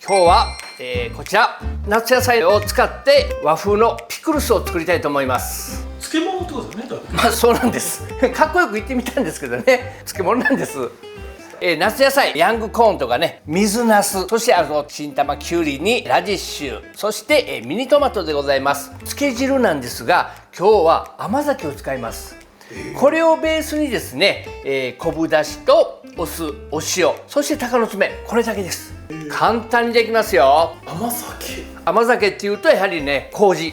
今日は、こちら夏野菜を使って和風のピクルスを作りたいと思います。漬物ってことですよね。まあそうなんです。かっこよく言ってみたんですけどね、漬物なんです。夏野菜、ヤングコーンとかね、水ナス、そして新玉きゅうりにラディッシュ、そして、ミニトマトでございます。漬け汁なんですが、今日は甘酒を使います。これをベースにですね、昆布だしとお酢、お塩、そして鷹の爪、これだけです。簡単にできますよ。甘酒っていうとやはりね、麹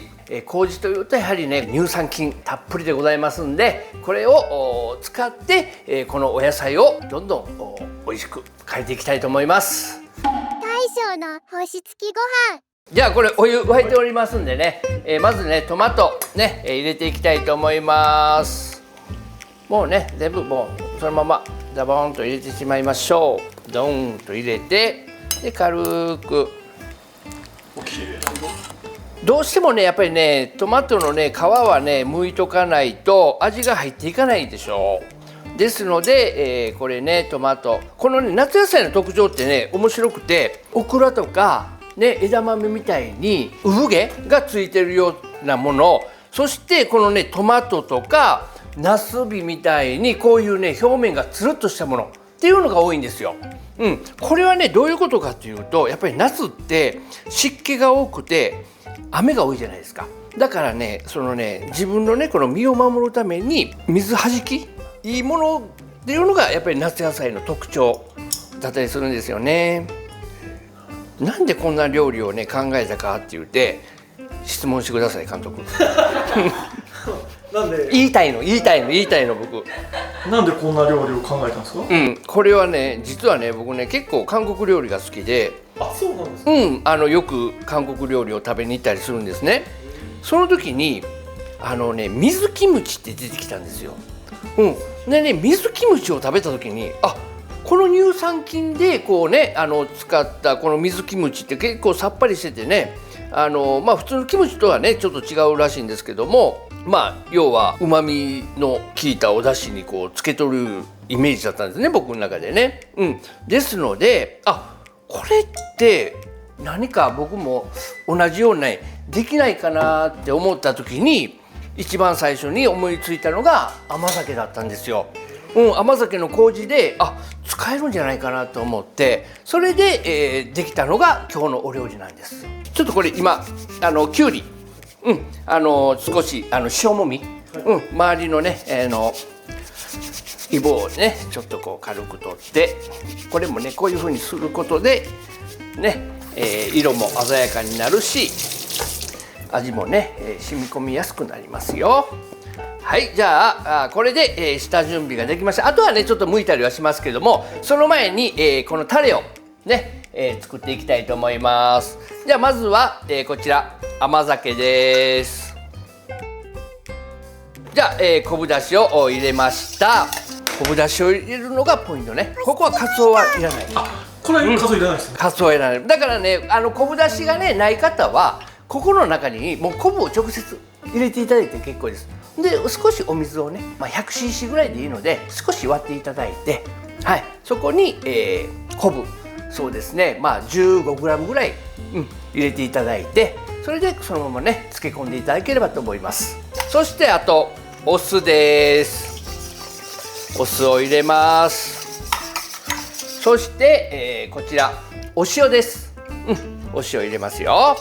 というとやはりね、乳酸菌たっぷりでございますんで、これを使って、このお野菜をどんどん美味しく変えていきたいと思います。大将の星付きご飯。じゃあこれお湯沸いておりますんでね、まずねトマトね、入れていきたいと思います。もうね全部もうそのままザボーンと入れてしまいましょう。ドーンと入れて、で軽く。どうしてもねやっぱりねトマトのね皮はね剥いとかないと味が入っていかないでしょう。ですので、これねトマト、このね夏野菜の特徴ってね面白くて、オクラとかね枝豆みたいに産毛がついてるようなもの、そしてこのねトマトとかナスビみたいにこういうね表面がつるっとしたものっていうのが多いんですよ。これはねどういうことかというと、やっぱり夏って湿気が多くて雨が多いじゃないですか。だからねそのね自分のねこの身を守るために水はじきいいものっていうのがやっぱり夏野菜の特徴だったりするんですよね。なんでこんな料理をね考えたかって言って質問してください監督。なんで言いたいの僕。なんでこんな料理を考えたんですか？これはね実はね僕ね結構韓国料理が好きで、そうなんですか？よく韓国料理を食べに行ったりするんですね。その時に水キムチって出てきたんですよ。でね水キムチを食べた時にこの乳酸菌でこうね使ったこの水キムチって結構さっぱりしててね、普通のキムチとはねちょっと違うらしいんですけども、要は旨味の効いたお出汁にこうつけとるイメージだったんですね、僕の中でね。ですのでこれって何か僕も同じようにできないかなって思った時に一番最初に思いついたのが甘酒だったんですよ。甘酒の麹で使えるんじゃないかなと思って、それで、できたのが今日のお料理なんです。ちょっとこれ今きゅうり、少し塩もみ、周りのねイボをねちょっとこう軽く取って、これもねこういう風にすることでね、色も鮮やかになるし味もね、染み込みやすくなりますよ。はい、じゃあこれで、下準備ができました。あとはねちょっと剥いたりはしますけども、その前に、このタレをね、作っていきたいと思います。じゃあまずは、こちら甘酒です。じゃあ、昆布だしを入れました。昆布だしを入れるのがポイントね。ここはカツオはいらない。これカツオいらないですね。カツオはいらない。だからね昆布だしがねない方はここの中にもう昆布を直接入れていただいて結構です。で少しお水をね、100cc ぐらいでいいので少し割っていただいて、そこに、昆布そうですね15g ぐらい、入れていただいて、それでそのままね漬け込んでいただければと思います。そしてあとお酢です。お酢を入れます。そして、こちらお塩です。お塩入れますよ。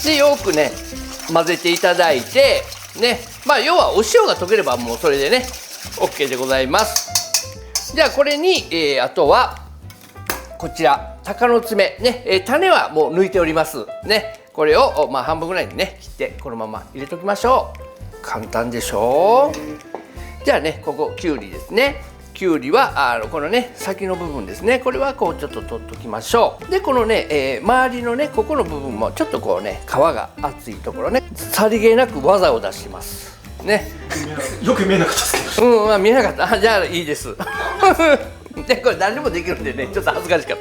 でよくね混ぜていただいてね、要はお塩が溶ければもうそれでね OK でございます。じゃあこれに、あとはこちら鷹の爪ね、種はもう抜いておりますね。これを、半分ぐらいにね切ってこのまま入れときましょう。簡単でしょう。じゃあねここきゅうりですね。きゅうりはこのね先の部分ですね、これはこうちょっと取っときましょう。でこのね、周りのねここの部分もちょっとこうね皮が厚いところねさりげなく技を出しますね。よく見えなかったですけど。見えなかった。じゃあいいです。でこれ誰でもできるんでねちょっと恥ずかしかっ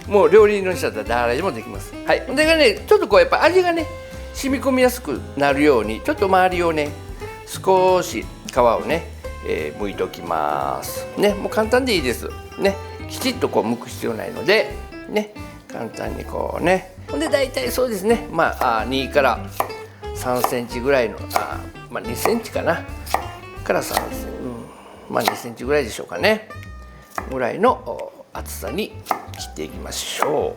た。もう料理人の人だったら誰でもできます。でねちょっとこうやっぱ味がね染み込みやすくなるようにちょっと周りをね少し皮をね剥いておきますね。もう簡単でいいですね。きちっとこう剥く必要ないのでね、簡単にこうね。ほんで大体そうですね、2から3センチぐらいの2センチかなから3センチ、2センチぐらいでしょうかねぐらいの厚さに切っていきましょ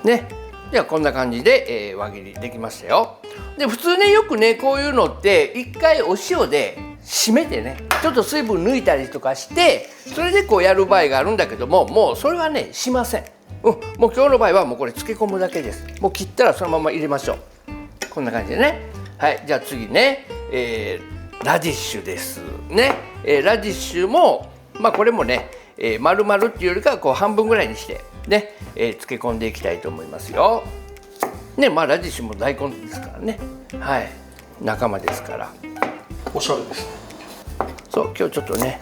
うね。ではこんな感じで、輪切りできましたよ。で普通ねよくねこういうのって一回お塩で締めてねちょっと水分抜いたりとかしてそれでこうやる場合があるんだけども、もうそれはねしません。もう今日の場合はもうこれ漬け込むだけです。もう切ったらそのまま入れましょう。こんな感じでね。はい、じゃあ次ね、ラディッシュですね。ラディッシュもこれもね、丸々っていうよりかはこう半分ぐらいにしてね、漬け込んでいきたいと思いますよ。ね、ラディッシュも大根ですからね。はい、仲間ですから。おしゃれですね。そう、今日ちょっとね。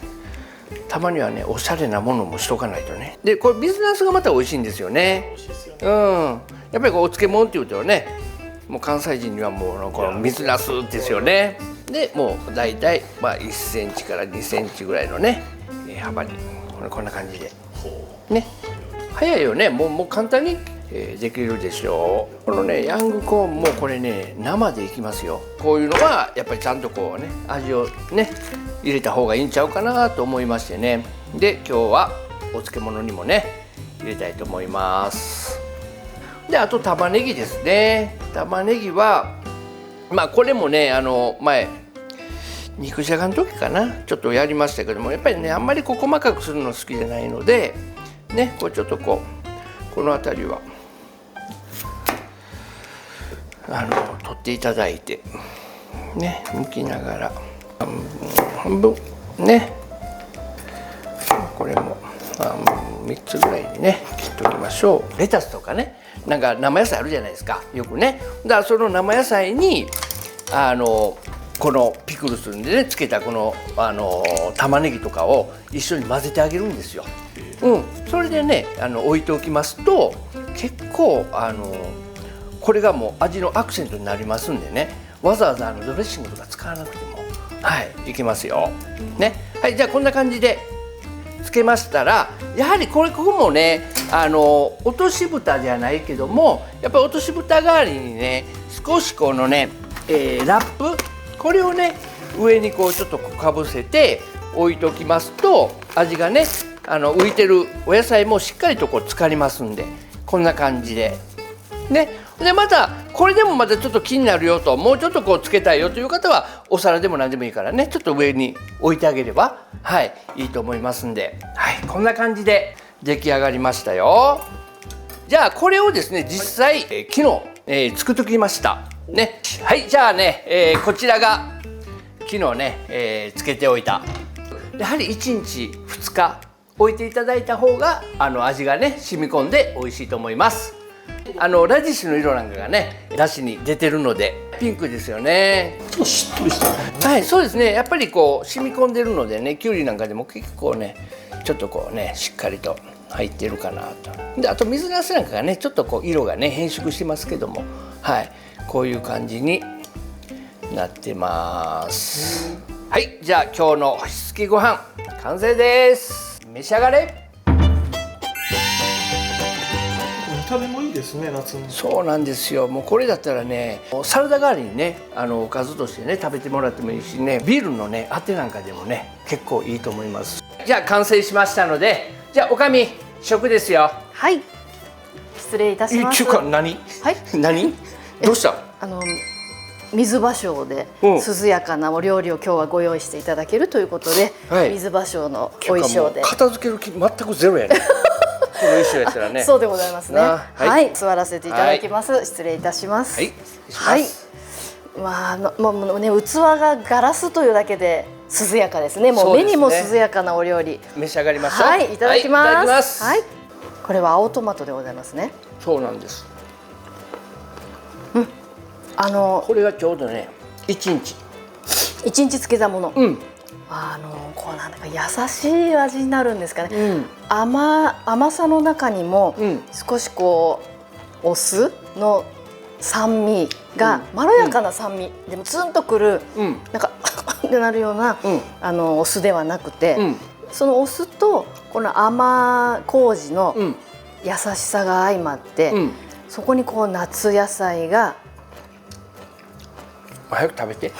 たまにはねおしゃれなものもしとかないとね。でこれ水なすがまた美味しいんですよね。美味しいですよね。やっぱりこうお漬物っていうとねもう関西人にはもうこの水なすですよね。でもう大体1センチから2センチぐらいのね幅にこんな感じでね。早いよね。もう簡単にできるでしょう。このねヤングコーンもこれね生でいきますよ。こういうのはやっぱりちゃんとこうね味をね入れた方がいいんちゃうかなと思いましてね。で今日はお漬物にもね入れたいと思います。であと玉ねぎですね。玉ねぎはこれもね前肉じゃがの時かなちょっとやりましたけども、やっぱりねあんまり細かくするの好きじゃないのでね、これちょっとこの辺りは取っていただいてね剥きながら半分ね、これも3つぐらいにね切っておきましょう。レタスとかねなんか生野菜あるじゃないですかよくね。だからその生野菜にこのピクルスでね漬けたこの玉ねぎとかを一緒に混ぜてあげるんですよ。それでね置いておきますと結構これがもう味のアクセントになりますんでね、わざわざドレッシングとか使わなくてもいけますよ。ね、はい、じゃあこんな感じでつけましたら、やはりここもね落とし蓋じゃないけどもやっぱり落とし蓋代わりにね少しこのね、ラップこれをね上にこうちょっとかぶせて置いておきますと味がね浮いてるお野菜もしっかりとこう浸かりますんで、こんな感じでね。でまたこれでもまたちょっと気になるよと、もうちょっとこうつけたいよという方はお皿でも何でもいいからねちょっと上に置いてあげればいいと思いますんで、こんな感じで出来上がりましたよ。じゃあこれをですね実際、昨日、作っておきましたね。はい、じゃあね、こちらが昨日ね、つけておいた、やはり1日2日置いていただいた方が味がね染み込んで美味しいと思います。ラディッシュの色なんかがねだしに出てるのでピンクですよね。ちょっとしっとりしたね。はい、そうですね。やっぱりこう染み込んでるのでね、きゅうりなんかでも結構ねちょっとこうねしっかりと入ってるかなと。であと水なすなんかがねちょっとこう色がね変色してますけども、こういう感じになってます。はい、じゃあ今日の星付きご飯完成です。召し上がれ。見た目もいいですね、夏に。そうなんですよ。もうこれだったらねサラダ代わりにねおかずとしてね食べてもらってもいいしね、ビールのねあてなんかでもね結構いいと思います。じゃあ完成しましたので、じゃあおかみ食ですよ。はい、失礼いたします。ちゅうか何何どうした？水芭蕉で涼やかなお料理を今日はご用意していただけるということで、水芭蕉のお衣装で片付ける気全くゼロやねこの衣装やったらねそうでございますね。座らせていただきます。失礼いたします。はい、もうね器がガラスというだけで涼やかですね。もう目にも涼やかなお料理、召し上がりましょう。はい、いただきます。はい、これは青トマトでございますね。そうなんです。これがちょうどね1日漬けたもの、こうなんだか優しい味になるんですかね。甘さの中にも少しこうお酢の酸味がまろやかな酸味でもツンとくる、なんかってなるようなお酢ではなくて、そのお酢とこの甘麹のうん優しさが相まって、うん、そこにこう夏野菜が早く食べて。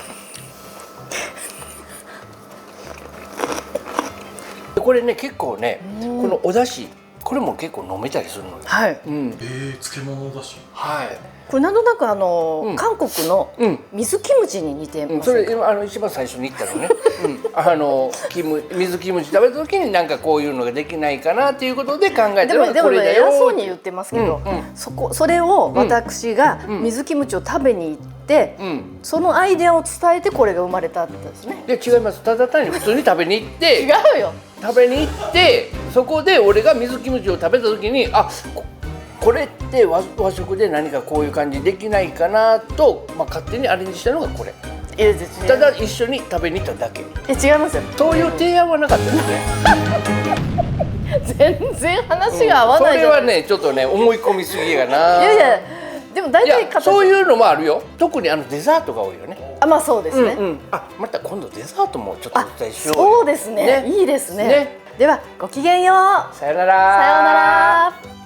これね結構ね、このお出汁これも結構飲めたりするのよ。はいうん、漬物だし。はい。これなんとなくん韓国のうん水キムチに似てうん、ますね。それ今一番最初に言ったのね、水キムチ食べた時になんかこういうのができないかなっていうことで考えたのがでもこれだよ偉そうに言ってますけど、うんうんそれを私が水キムチを食べに行って、うん、そのアイデアを伝えてこれが生まれたんですね。で違います。ただ単に普通に食べに行っ違てうよ。食べに行ってそこで俺が水キムチを食べた時にこれって和食で何かこういう感じできないかなと、勝手にアレンジしたのがこれ。いや絶対ただ一緒に食べに行っただけ。違いますよ。そういう提案はなかったですね。全然話が合わないじゃないそれはねちょっとね思い込みすぎやな。いやいや、でも大い体やそういうのもあるよ。特にデザートが多いよね。まあそうですね。また今度デザートもちょっとお伝えしようよ。そうですね。いいですね。ねではごきげんよう。さよなら。さようなら。